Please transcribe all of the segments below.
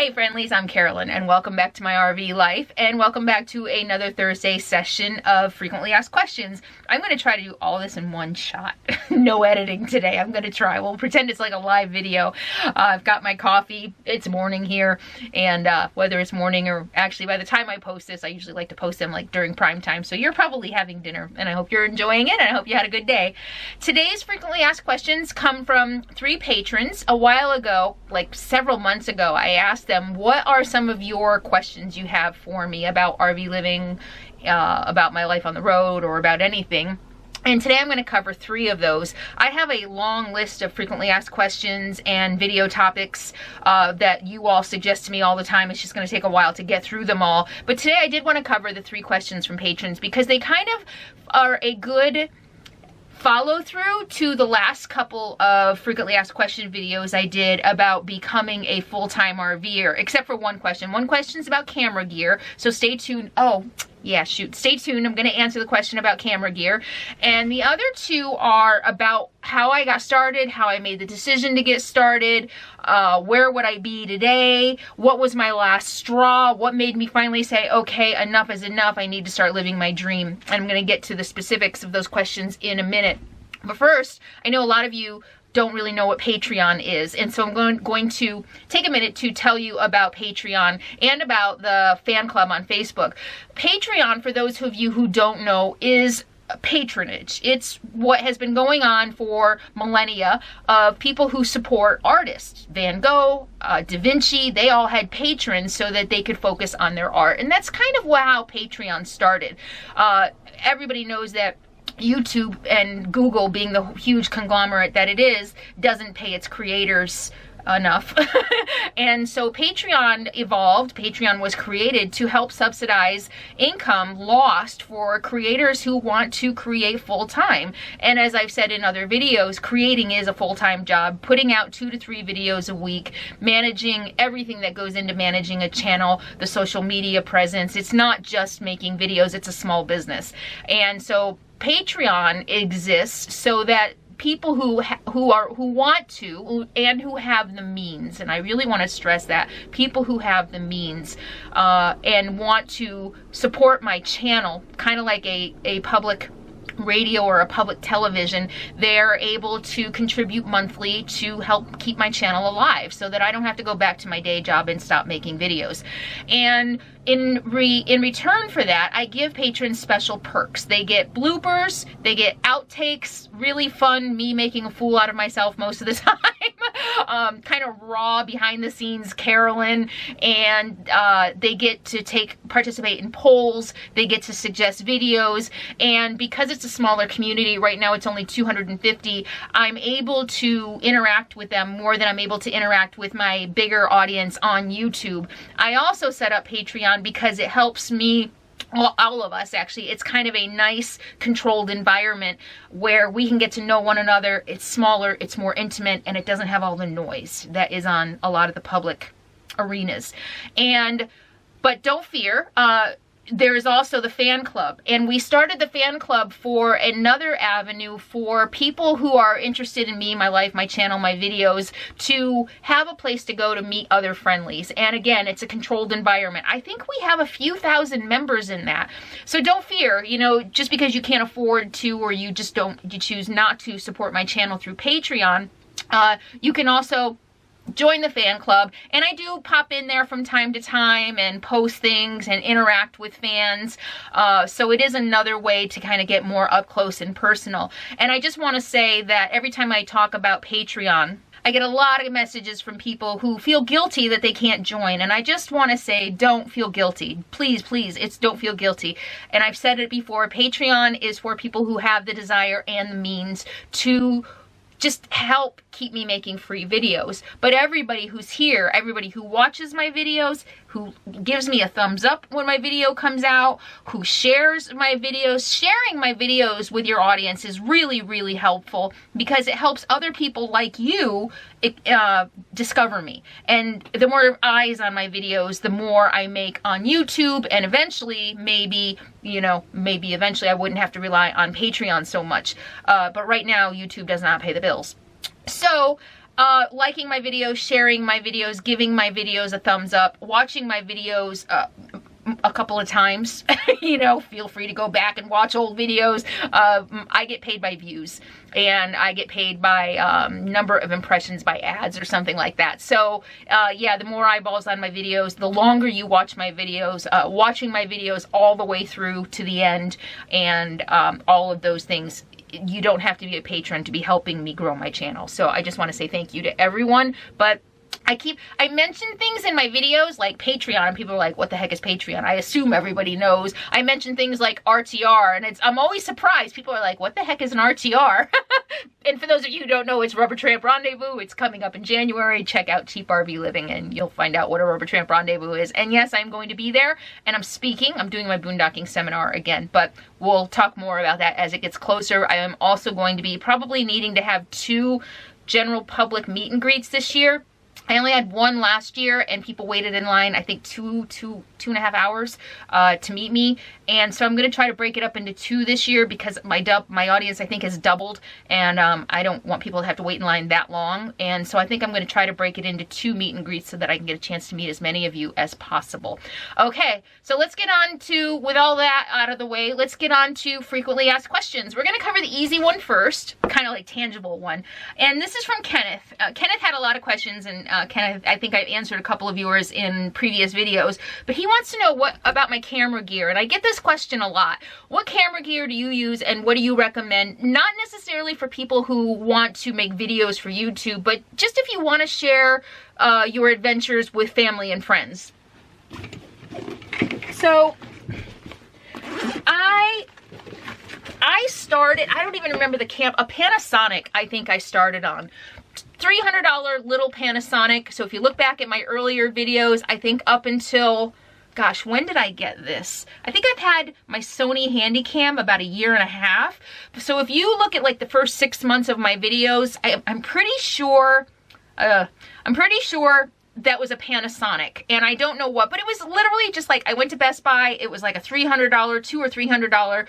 Hey friendlies, I'm Carolyn and welcome back to my RV life and welcome back to another Thursday session of frequently asked questions. I'm going to try to do all this in one shot. No editing today. I'm going to try. We'll pretend it's like a live video. I've got my coffee. It's morning here, and whether it's morning or actually by the time I post this, I usually like to post them like during prime time. So you're probably having dinner and I hope you're enjoying it and I hope you had a good day. Today's frequently asked questions come from 3 patrons. A while ago, like several months ago, I asked them, what are some of your questions you have for me about RV living, about my life on the road, or about anything? And today I'm going to cover 3 of those. I have a long list of frequently asked questions and video topics that you all suggest to me all the time. It's just going to take a while to get through them all. But today I did want to cover the 3 questions from patrons because they kind of are a good follow through to the last couple of frequently asked question videos I did about becoming a full-time RVer, except for one question. One question is about camera gear, so stay tuned. Oh, yeah, shoot, stay tuned. I'm going to answer the question about camera gear. And the other 2 are about how I got started, how I made the decision to get started, where would I be today, what was my last straw, what made me finally say, okay, enough is enough, I need to start living my dream. And I'm going to get to the specifics of those questions in a minute. But first, I know a lot of you don't really know what Patreon is, and so I'm going to take a minute to tell you about Patreon and about the fan club on Facebook. Patreon, for those of you who don't know, is patronage. It's what has been going on for millennia of people who support artists. Van Gogh, Da Vinci, they all had patrons so that they could focus on their art, and that's kind of how Patreon started. Everybody knows that YouTube and Google, being the huge conglomerate that it is, doesn't pay its creators enough. And so Patreon evolved. Patreon was created to help subsidize income lost for creators who want to create full-time. And as I've said in other videos, creating is a full-time job. Putting out 2 to 3 videos a week, managing everything that goes into managing a channel, the social media presence. It's not just making videos, it's a small business. And so Patreon exists so that people who want to and who have the means, and I really want to stress that, people who have the means and want to support my channel, kind of like a public radio or a public television, they're able to contribute monthly to help keep my channel alive so that I don't have to go back to my day job and stop making videos. And in return for that, I give patrons special perks. They get bloopers, they get outtakes, really fun, me making a fool out of myself most of the time, kind of raw behind the scenes Carolyn, and they get to participate in polls, they get to suggest videos, and because it's a smaller community, right now it's only 250, I'm able to interact with them more than I'm able to interact with my bigger audience on YouTube. I also set up Patreon because it helps me, well, all of us actually. It's kind of a nice controlled environment where we can get to know one another. It's smaller, it's more intimate, and it doesn't have all the noise that is on a lot of the public arenas. But don't fear, there's also the fan club, and we started the fan club for another avenue for people who are interested in me, my life, my channel, my videos, to have a place to go to meet other friendlies. And again, it's a controlled environment. I think we have a few thousand members in that. So don't fear, you know, just because you can't afford to, or you choose not to support my channel through Patreon, you can also join the fan club, and I do pop in there from time to time and post things and interact with fans, so it is another way to kind of get more up close and personal. And I just want to say that every time I talk about Patreon, I get a lot of messages from people who feel guilty that they can't join, and I just want to say, don't feel guilty. Please, please, don't feel guilty. And I've said it before, Patreon is for people who have the desire and the means to just help keep me making free videos. But everybody who's here, everybody who watches my videos, who gives me a thumbs up when my video comes out, who shares my videos, sharing my videos with your audience is really, really helpful because it helps other people like you discover me. And the more eyes on my videos, the more I make on YouTube, and eventually, maybe eventually I wouldn't have to rely on Patreon so much. But right now, YouTube does not pay the bills. So liking my videos, sharing my videos, giving my videos a thumbs up, watching my videos a couple of times. You know, feel free to go back and watch old videos. I get paid by views, and I get paid by number of impressions by ads or something like that. So yeah, the more eyeballs on my videos, the longer you watch my videos, watching my videos all the way through to the end, and all of those things. You don't have to be a patron to be helping me grow my channel. So I just want to say thank you to everyone. But I mention things in my videos like Patreon, and people are like, what the heck is Patreon? I assume everybody knows. I mention things like RTR, and I'm always surprised. People are like, what the heck is an RTR? And for those of you who don't know, it's Rubber Tramp Rendezvous. It's coming up in January. Check out Cheap RV Living and you'll find out what a Rubber Tramp Rendezvous is. And yes, I'm going to be there, and I'm speaking. I'm doing my boondocking seminar again, but we'll talk more about that as it gets closer. I am also going to be probably needing to have 2 general public meet and greets this year. I only had 1 last year, and people waited in line, I think two and a half hours to meet me. And so I'm going to try to break it up into 2 this year, because my audience, I think, has doubled, and I don't want people to have to wait in line that long. And so I think I'm going to try to break it into 2 meet and greets so that I can get a chance to meet as many of you as possible. Okay, so let's get on to, with all that out of the way, let's get on to frequently asked questions. We're going to cover the easy one first, kind of like tangible one. And this is from Kenneth. Kenneth had a lot of questions, and Kenneth, I think I've answered a couple of yours in previous videos, but he wants to know what about my camera gear. And I get this question a lot. What camera gear do you use, and what do you recommend? Not necessarily for people who want to make videos for YouTube, but just if you want to share your adventures with family and friends. So I started, I don't even remember the a Panasonic, I think I started on. $300 little Panasonic. So if you look back at my earlier videos, I think up until, gosh, when did I get this? I think I've had my Sony Handycam about 1.5 years. So if you look at like the first 6 months of my videos, I'm pretty sure that was a Panasonic, and I don't know what, but it was literally just like, I went to Best Buy, it was like a $300, $200 or $300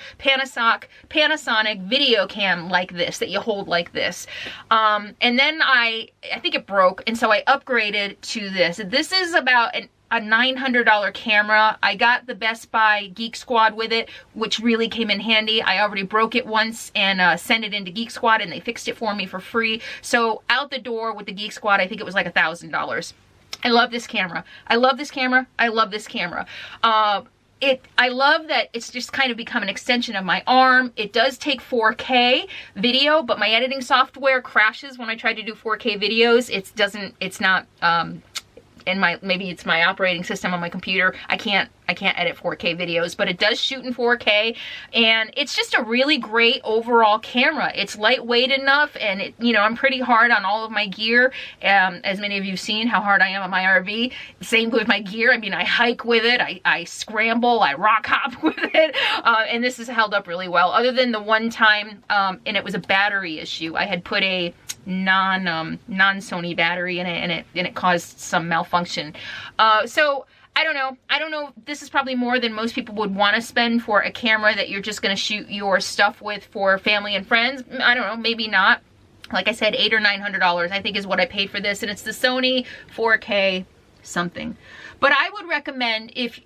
Panasonic video cam like this, that you hold like this. And then I think it broke, and so I upgraded to this. This is about a $900 camera. I got the Best Buy Geek Squad with it, which really came in handy. I already broke it once and sent it into Geek Squad, and they fixed it for me for free. So out the door with the Geek Squad, I think it was like $1,000. I love this camera. I love this camera. I love this camera. I love that it's just kind of become an extension of my arm. It does take 4K video, but my editing software crashes when I try to do 4K videos. It's not, maybe it's my operating system on my computer. I can't edit 4K videos, but it does shoot in 4K, and it's just a really great overall camera. It's lightweight enough, and I'm pretty hard on all of my gear. As many of you have seen how hard I am on my RV. Same with my gear. I mean, I hike with it, I scramble, I rock hop with it, and this has held up really well. Other than the one time, and it was a battery issue. I had put a non-Sony battery in it, and it caused some malfunction. So I don't know. This is probably more than most people would want to spend for a camera that you're just going to shoot your stuff with for family and friends. I don't know, maybe not. Like I said, $800 or $900 I think is what I paid for this, and it's the Sony 4K something. But I would recommend, if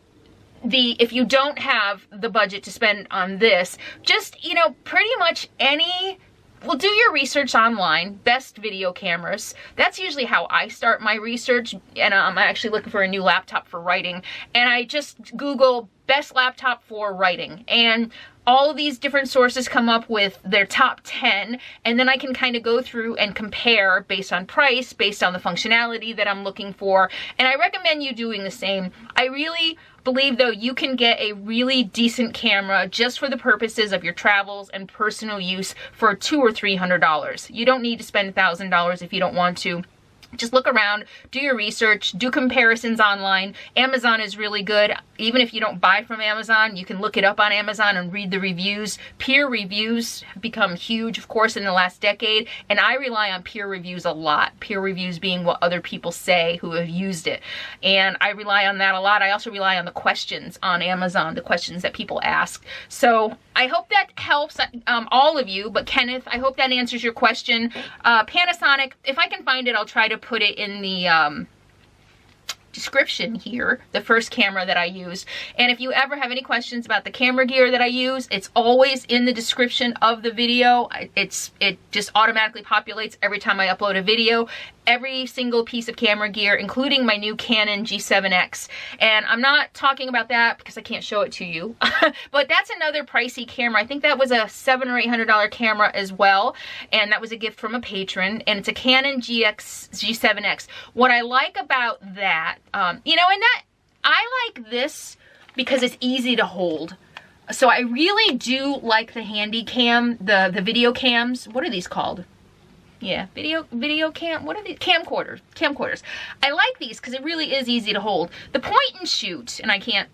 you don't have the budget to spend on this, just, pretty much any. Well, do your research online, best video cameras. That's usually how I start my research, and I'm actually looking for a new laptop for writing, and I just Google best laptop for writing, and all of these different sources come up with their top 10, and then I can kind of go through and compare based on price, based on the functionality that I'm looking for, and I recommend you doing the same. I really believe, though, you can get a really decent camera just for the purposes of your travels and personal use for $200 or $300. You don't need to spend $1,000 if you don't want to. just look around, do your research, do comparisons online. Amazon is really good. Even if you don't buy from Amazon, you can look it up on Amazon and read the reviews. Peer reviews have become huge, of course, in the last decade, and I rely on peer reviews a lot. Peer reviews being what other people say who have used it, and I rely on that a lot. I also rely on the questions on Amazon, the questions that people ask. So I hope that helps all of you, but Kenneth, I hope that answers your question. Panasonic, if I can find it, I'll try to put it in the description here, the first camera that I use. And if you ever have any questions about the camera gear that I use, it's always in the description of the video. It just automatically populates every time I upload a video. Every single piece of camera gear, including my new Canon G7X. And I'm not talking about that because I can't show it to you, but that's another pricey camera. I think that was a $700 or $800 camera as well. And that was a gift from a patron, and it's a Canon G7X. What I like about that, you know, and that I like this because it's easy to hold. So I really do like the handy cam, the video cams. What are these called? Yeah, video cam, what are these? Camcorders. I like these because it really is easy to hold. The point and shoot, and I can't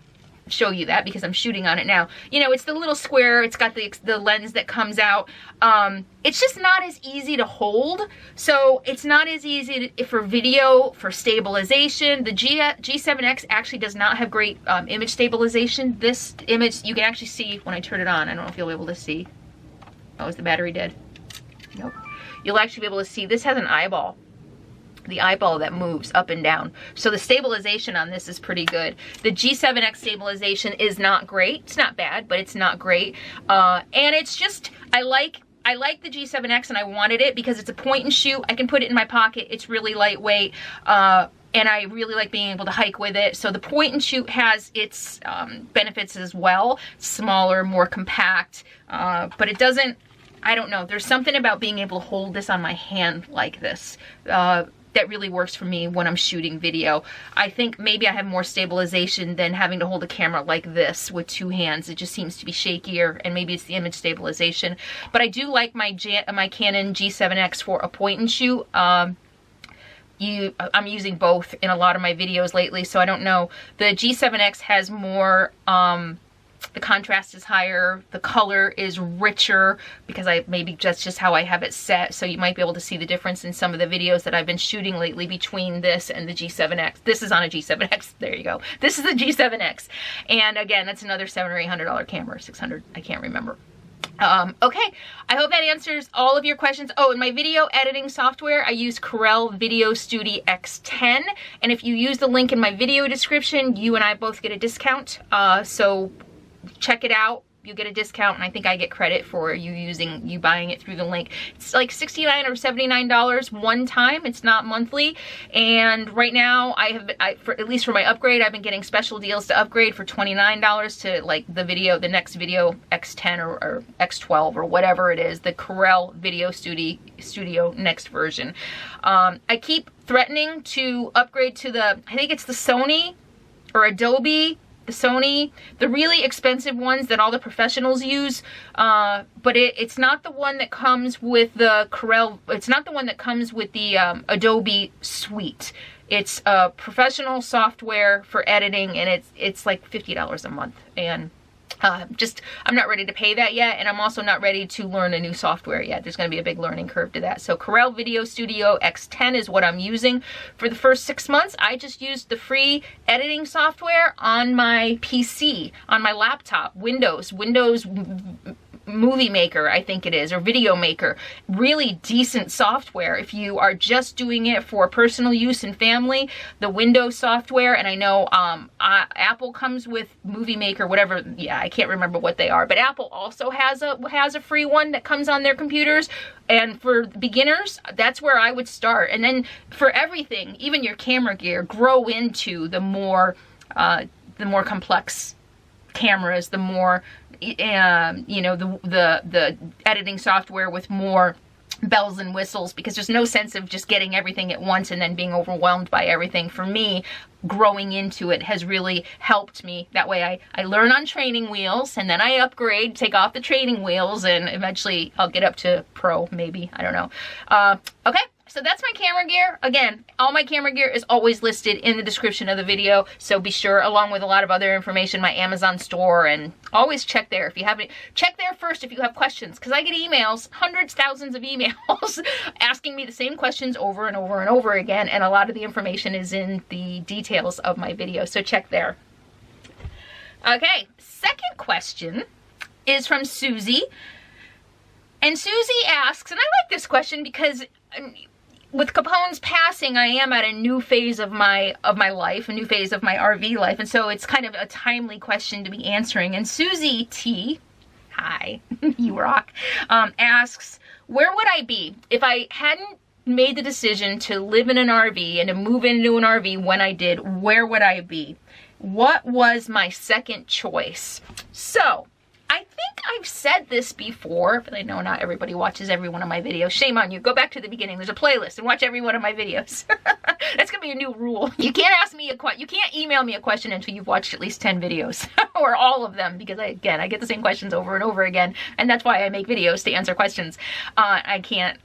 show you that because I'm shooting on it now. You know, it's the little square, it's got the lens that comes out. It's just not as easy to hold. So it's not as easy for video, for stabilization. The G7X actually does not have great image stabilization. This image, you can actually see when I turn it on. I don't know if you'll be able to see. Oh, is the battery dead? Nope. You'll actually be able to see this has an eyeball. The eyeball that moves up and down. So the stabilization on this is pretty good. The G7X stabilization is not great. It's not bad, but it's not great. And it's just, I like the G7X and I wanted it because it's a point and shoot. I can put it in my pocket. It's really lightweight. And I really like being able to hike with it. So the point and shoot has its benefits as well. Smaller, more compact, but it doesn't, I don't know. There's something about being able to hold this on my hand like this that really works for me when I'm shooting video. I think maybe I have more stabilization than having to hold a camera like this with two hands. It just seems to be shakier, and maybe it's the image stabilization. But I do like my Canon G7X for a point and shoot. I'm using both in a lot of my videos lately, so I don't know. The G7X has more, the contrast is higher, the color is richer because maybe that's just how I have it set, so you might be able to see the difference in some of the videos that I've been shooting lately between this and the G7X. This is on a G7X, there you go. This is the G7X. And again, that's another $700 or $800 camera, 600, I can't remember. Okay, I hope that answers all of your questions. Oh, in my video editing software, I use Corel Video Studio X10, and if you use the link in my video description, you and I both get a discount, so check it out. You get a discount, and I think I get credit for you buying it through the link. It's like $69 or $79 one time. It's not monthly. And right now, at least for my upgrade, I've been getting special deals to upgrade for $29 to like the next video X10 or X12 or whatever it is, the Corel Video Studio next version. I keep threatening to upgrade to I think it's the Sony or Adobe. The Sony, the really expensive ones that all the professionals use, but it's not the one that comes with the Corel, it's not the one that comes with the Adobe suite. It's professional software for editing, and it's like $50 a month, and I'm not ready to pay that yet, and I'm also not ready to learn a new software yet. There's going to be a big learning curve to that. So Corel Video Studio X10 is what I'm using. For the first 6 months, I just used the free editing software on my PC, on my laptop, Windows Movie Maker, I think it is, or Video Maker. Really decent software if you are just doing it for personal use and family. The Windows software, and I know Apple comes with Movie Maker, whatever. Yeah, I can't remember what they are, but Apple also has a free one that comes on their computers. And for beginners, that's where I would start. And then for everything, even your camera gear, grow into the more complex cameras, the more you know, the editing software with more bells and whistles, because there's no sense of just getting everything at once and then being overwhelmed by everything. For me, growing into it has really helped me. That way I learn on training wheels, and then I upgrade, take off the training wheels, and eventually I'll get up to pro, maybe. I don't know. Okay. So that's my camera gear. Again, all my camera gear is always listed in the description of the video. So be sure, along with a lot of other information, my Amazon store, and always check there if you haven't. Check there first if you have questions, because I get emails, hundreds, thousands of emails asking me the same questions over and over and over again. And a lot of the information is in the details of my video. So check there. Okay, second question is from Susie. And Susie asks, and I like this question because with Capone's passing, I am at a new phase of my life, a new phase of my RV life, and so it's kind of a timely question to be answering. And Susie T, hi, you rock, asks, where would I be if I hadn't made the decision to live in an RV and to move into an RV when I did? Where would I be? What was my second choice? So, I think I've said this before, but I know not everybody watches every one of my videos. Shame on you. Go back to the beginning. There's a playlist and watch every one of my videos. That's gonna be a new rule. You can't ask me you can't email me a question until you've watched at least 10 videos or all of them, because I get the same questions over and over again, and that's why I make videos, to answer questions. I can't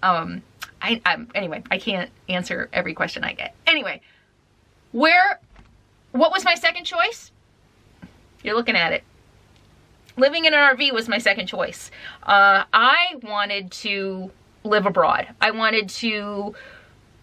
anyway, I can't answer every question I get. Anyway, what was my second choice? You're looking at it. Living in an RV was my second choice. I wanted to live abroad. I wanted to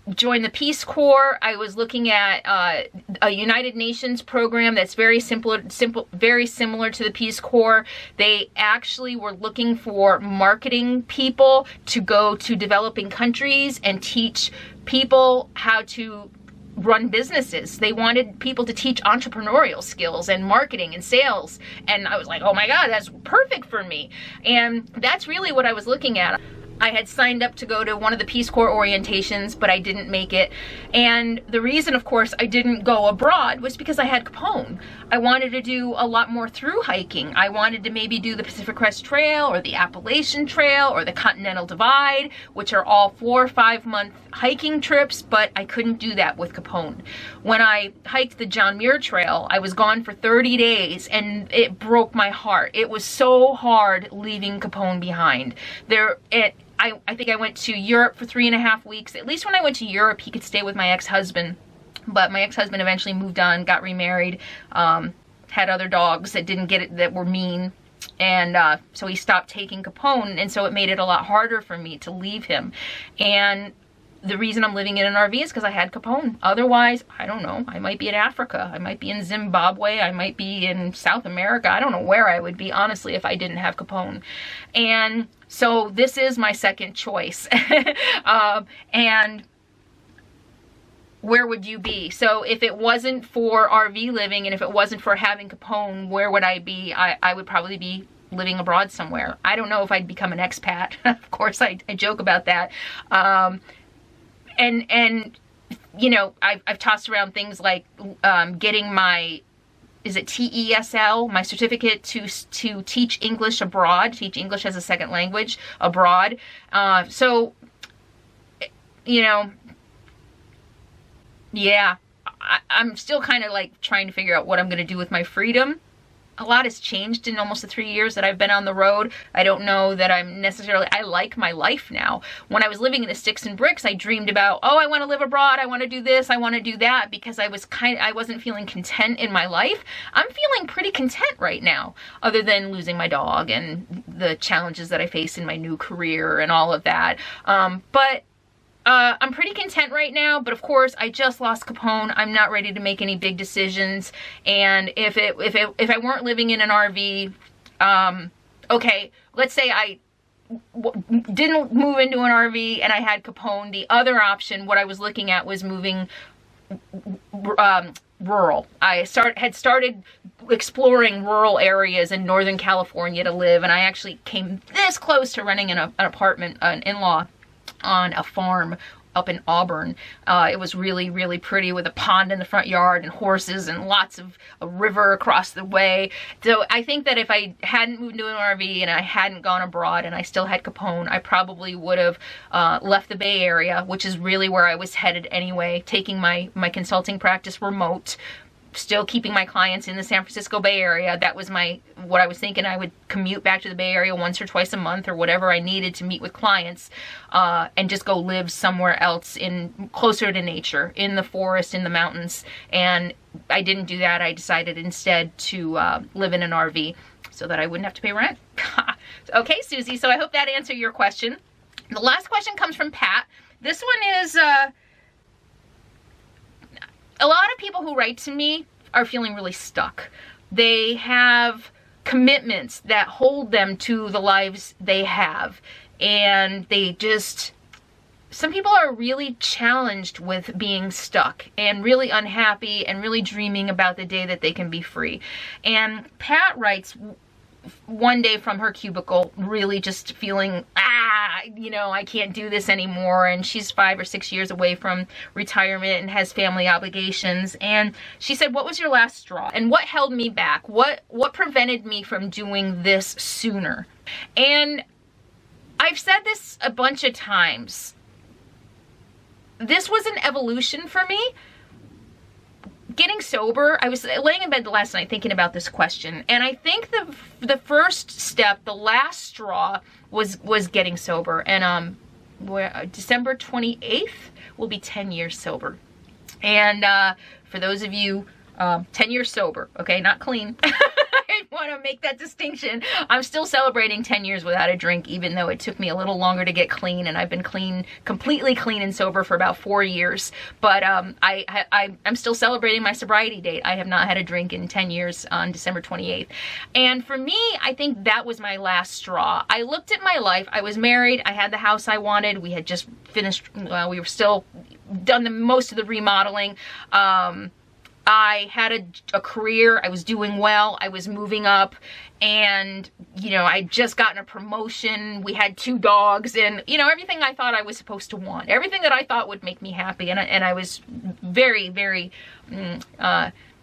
join the Peace Corps. I was looking at a United Nations program that's very very similar to the Peace Corps. They actually were looking for marketing people to go to developing countries and teach people how to run businesses. They wanted people to teach entrepreneurial skills and marketing and sales. And I was like, oh my God, that's perfect for me. And that's really what I was looking at. I had signed up to go to one of the Peace Corps orientations, but I didn't make it. And the reason, of course, I didn't go abroad was because I had Capone. I wanted to do a lot more through hiking. I wanted to maybe do the Pacific Crest Trail or the Appalachian Trail or the Continental Divide, which are all 4 or 5 month hiking trips, but I couldn't do that with Capone. When I hiked the John Muir Trail, I was gone for 30 days and it broke my heart. It was so hard leaving Capone behind. I think I went to Europe for 3.5 weeks. At least when I went to Europe, he could stay with my ex-husband. But my ex-husband eventually moved on, got remarried, had other dogs that didn't get it, that were mean. And so he stopped taking Capone. And so it made it a lot harder for me to leave him. And the reason I'm living in an RV is because I had Capone. Otherwise, I don't know. I might be in Africa. I might be in Zimbabwe. I might be in South America. I don't know where I would be, honestly, if I didn't have Capone. And so this is my second choice. And where would you be? So if it wasn't for RV living and if it wasn't for having Capone, where would I be? I would probably be living abroad somewhere. I don't know if I'd become an expat. Of course, I joke about that. And you know, I've tossed around things like getting my, is it TESL, my certificate to teach English abroad, teach English as a second language abroad. So, you know, yeah, I'm still kind of like trying to figure out what I'm going to do with my freedom. A lot has changed in almost the 3 years that I've been on the road. I don't know that I like my life now. When I was living in the sticks and bricks, I dreamed about, oh, I want to live abroad, I want to do this, I want to do that, because I wasn't feeling content in my life. I'm feeling pretty content right now, other than losing my dog and the challenges that I face in my new career and all of that. But I'm pretty content right now, but of course I just lost Capone. I'm not ready to make any big decisions. And if I weren't living in an RV, okay, let's say I didn't move into an RV and I had Capone, the other option, what I was looking at was moving rural. I had started exploring rural areas in Northern California to live, and I actually came this close to renting an apartment, an in-law, on a farm up in Auburn. It was really, really pretty with a pond in the front yard and horses and lots of a river across the way. So I think that if I hadn't moved to an RV and I hadn't gone abroad and I still had Capone, I probably would have left the Bay Area, which is really where I was headed anyway, taking my consulting practice remote, still keeping my clients in the San Francisco Bay Area. That was what I was thinking. I would commute back to the Bay Area once or twice a month or whatever I needed to meet with clients, and just go live somewhere else closer to nature, in the forest, in the mountains. And I didn't do that. I decided instead to live in an RV so that I wouldn't have to pay rent. Okay, Susie, so I hope that answered your question. The last question comes from Pat. This one is, a lot of people who write to me are feeling really stuck. They have commitments that hold them to the lives they have. And some people are really challenged with being stuck and really unhappy and really dreaming about the day that they can be free. And Pat writes one day from her cubicle, really just feeling, I can't do this anymore. And she's 5 or 6 years away from retirement and has family obligations. And she said, what was your last straw? And what held me back? What prevented me from doing this sooner? And I've said this a bunch of times. This was an evolution for me. Getting sober, I was laying in bed last night thinking about this question, and I think the first step, the last straw, was getting sober. And December 28th will be 10 years sober. And for those of you, 10 years sober, okay, not clean. I want to make that distinction. I'm still celebrating 10 years without a drink, even though it took me a little longer to get clean, and I've been clean, completely clean and sober for about 4 years. But I'm still celebrating my sobriety date. I have not had a drink in 10 years on December 28th. And for me, I think that was my last straw. I looked at my life. I was married. I had the house I wanted. We had just finished, we were still done most of the remodeling. I had a career, I was doing well, I was moving up, and, I'd just gotten a promotion, we had 2 dogs, and, everything I thought I was supposed to want, everything that I thought would make me happy, and I was very, very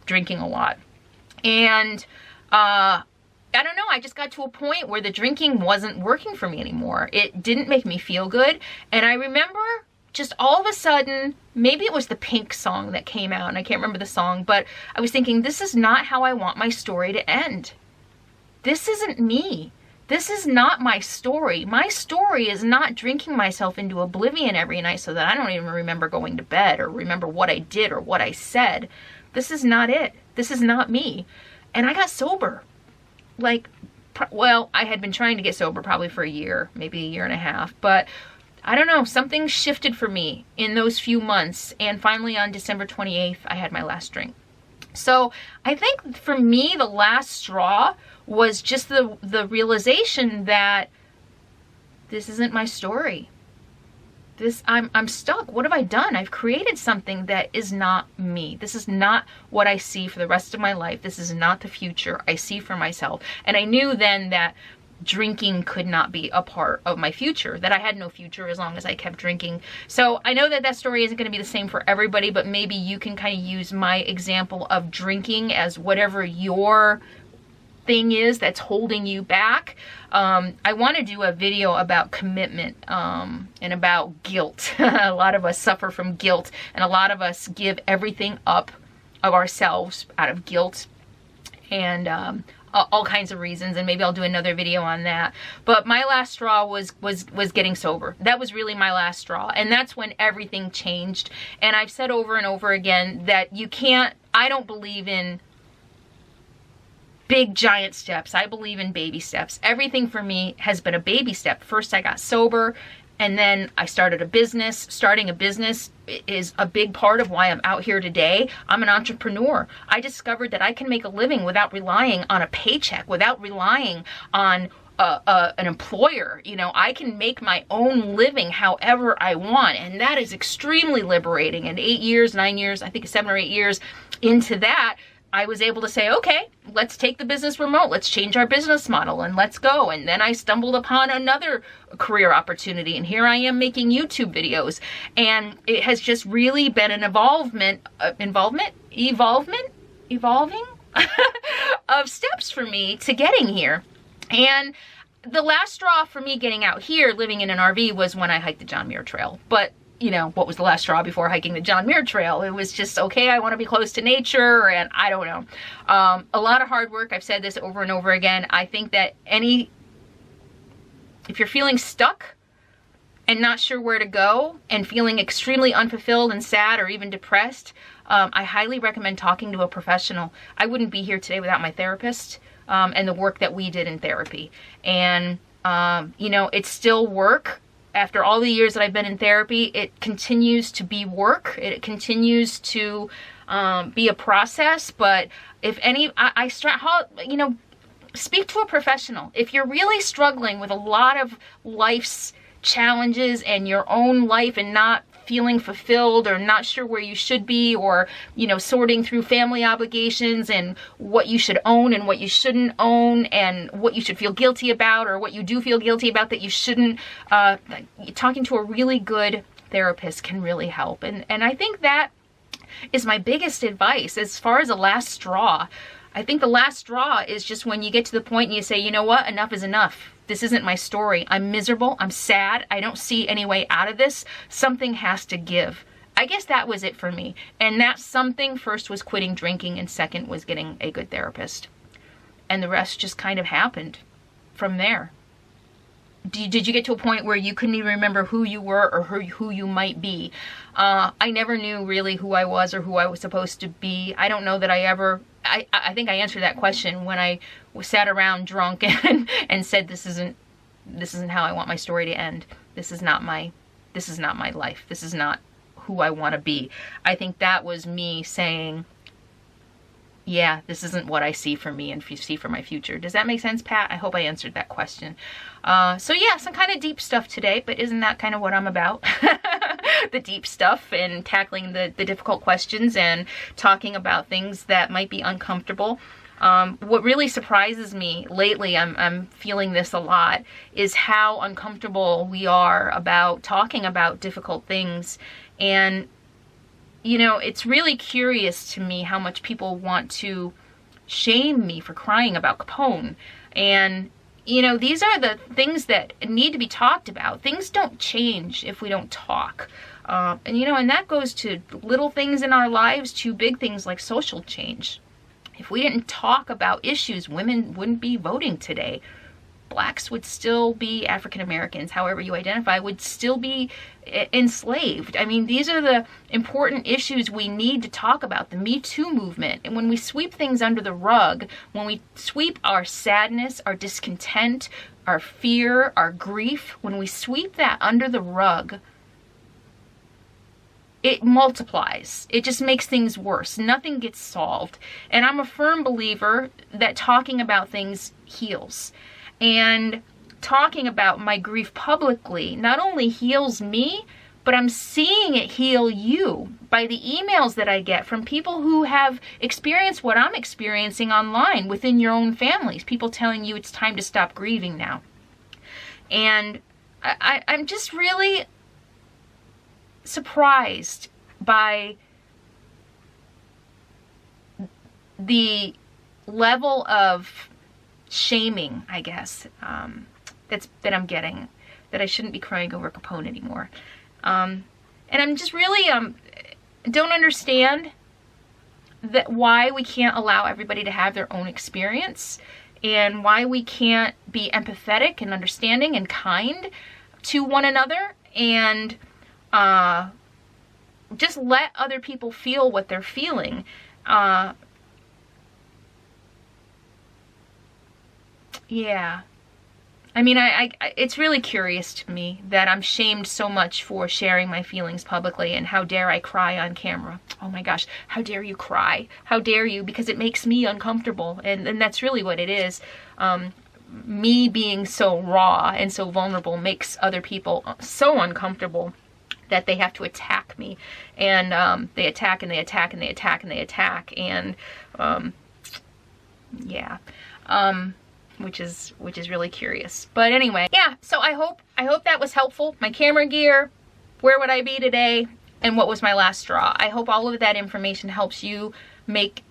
drinking a lot. And, I don't know, I just got to a point where the drinking wasn't working for me anymore. It didn't make me feel good, and I remember just all of a sudden, maybe it was the Pink song that came out, and I can't remember the song, but I was thinking, this is not how I want my story to end. This isn't me. This is not my story. My story is not drinking myself into oblivion every night so that I don't even remember going to bed or remember what I did or what I said. This is not it. This is not me. And I got sober. I had been trying to get sober probably for a year, maybe a year and a half, but I don't know, something shifted for me in those few months, and finally on December 28th, I had my last drink. So I think for me, the last straw was just the realization that this isn't my story. I'm stuck. What have I done? I've created something that is not me. This is not what I see for the rest of my life. This is not the future I see for myself. And I knew then that drinking could not be a part of my future, that I had no future as long as I kept drinking. So I know that story isn't going to be the same for everybody, but maybe you can kind of use my example of drinking as whatever your thing is that's holding you back. I want to do a video about commitment and about guilt. A lot of us suffer from guilt, and a lot of us give everything up of ourselves out of guilt and all kinds of reasons, and maybe I'll do another video on that. But my last straw was getting sober. That was really my last straw, and that's when everything changed. And I've said over and over again that I don't believe in big giant steps. I believe in baby steps. Everything for me has been a baby step. First I got sober, and then I started a business. Starting a business is a big part of why I'm out here today. I'm an entrepreneur. I discovered that I can make a living without relying on a paycheck, without relying on an employer. I can make my own living however I want, and that is extremely liberating. And 8 years, 9 years, I think 7 or 8 years into that, I was able to say, okay, let's take the business remote. Let's change our business model and let's go. And then I stumbled upon another career opportunity, and here I am making YouTube videos. And it has just really been an evolving of steps for me to getting here. And the last straw for me getting out here, living in an RV, was when I hiked the John Muir Trail. But you know, what was the last straw before hiking the John Muir Trail? It was just, okay, I want to be close to nature, and I don't know. A lot of hard work. I've said this over and over again. I think that if you're feeling stuck and not sure where to go and feeling extremely unfulfilled and sad or even depressed, I highly recommend talking to a professional. I wouldn't be here today without my therapist and the work that we did in therapy. And, you know, it's still work. After all the years that I've been in therapy, it continues to be work. It continues to be a process. But if any, you know, speak to a professional. If you're really struggling with a lot of life's challenges and your own life and not feeling fulfilled or not sure where you should be, or, you know, sorting through family obligations and what you should own and what you shouldn't own and what you should feel guilty about or what you do feel guilty about that you shouldn't, talking to a really good therapist can really help. And I think that is my biggest advice as far as a last straw. I think the last straw is just when you get to the point and you say, you know what, enough is enough. This isn't my story. I'm miserable. I'm sad. I don't see any way out of this. Something has to give. I guess that was it for me. And that something first was quitting drinking and second was getting a good therapist. And the rest just kind of happened from there. Did you get to a point where you couldn't even remember who you were or who you might be? I never knew really who I was or who I was supposed to be. I don't know that I ever... I think I answered that question when I sat around drunk and said, this isn't how I want my story to end. This is not my life. This is not who I want to be. I think that was me saying, yeah, this isn't what I see for me and see for my future. Does that make sense, Pat? I hope I answered that question. So yeah, some kind of deep stuff today, but isn't that kind of what I'm about? The deep stuff and tackling the difficult questions and talking about things that might be uncomfortable. What really surprises me lately, I'm feeling this a lot, is how uncomfortable we are about talking about difficult things. And, you know, it's really curious to me how much people want to shame me for crying about Capone. And, you know, these are the things that need to be talked about. Things don't change if we don't talk. And, you know, and that goes to little things in our lives to big things like social change. If we didn't talk about issues, women wouldn't be voting today. Blacks would still be, African Americans, however you identify, would still be enslaved. I mean, these are the important issues we need to talk about, the Me Too movement. And when we sweep things under the rug, when we sweep our sadness, our discontent, our fear, our grief, when we sweep that under the rug, it multiplies. It just makes things worse. Nothing gets solved. And I'm a firm believer that talking about things heals. And talking about my grief publicly not only heals me, but I'm seeing it heal you by the emails that I get from people who have experienced what I'm experiencing online within your own families. People telling you it's time to stop grieving now. And I'm just really surprised by the level of shaming, I guess, that I'm getting, that I shouldn't be crying over Capone anymore. And I'm just really don't understand that why we can't allow everybody to have their own experience, and why we can't be empathetic and understanding and kind to one another, and just let other people feel what they're feeling. Yeah. I mean, it's really curious to me that I'm shamed so much for sharing my feelings publicly, and how dare I cry on camera. Oh my gosh, how dare you cry? How dare you? Because it makes me uncomfortable, and that's really what it is. Me being so raw and so vulnerable makes other people so uncomfortable that they have to attack me, and they attack and they attack and they attack and they attack, and yeah. Which is really curious. But anyway, yeah, so I hope that was helpful. My camera gear, where would I be today, and what was my last straw. I hope all of that information helps you make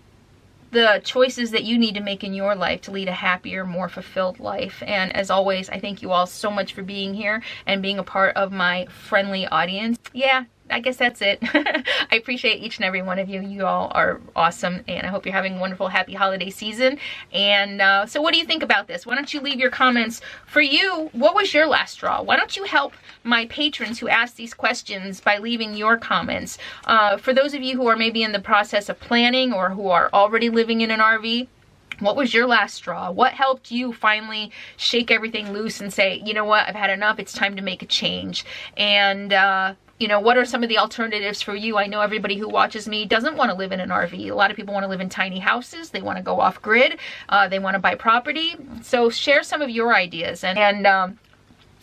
the choices that you need to make in your life to lead a happier, more fulfilled life. And as always, I thank you all so much for being here and being a part of my friendly audience. Yeah, I guess that's it. I appreciate each and every one of you. You all are awesome, and I hope you're having a wonderful, happy holiday season. And so what do you think about this? Why don't you leave your comments? For you, what was your last straw? Why don't you help my patrons who ask these questions by leaving your comments? For those of you who are maybe in the process of planning or who are already living in an RV, what was your last straw? What helped you finally shake everything loose and say, you know what, I've had enough, it's time to make a change? And you know, what are some of the alternatives for you? I know everybody who watches me doesn't want to live in an RV. A lot of people want to live in tiny houses. They want to go off grid. They want to buy property. So share some of your ideas, and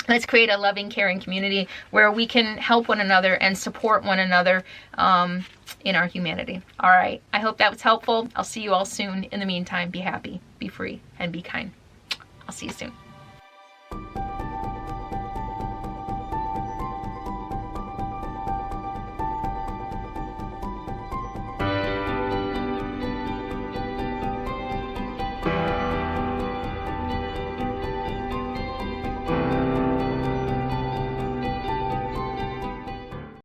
let's create a loving, caring community where we can help one another and support one another in our humanity. All right. I hope that was helpful. I'll see you all soon. In the meantime, be happy, be free, and be kind. I'll see you soon.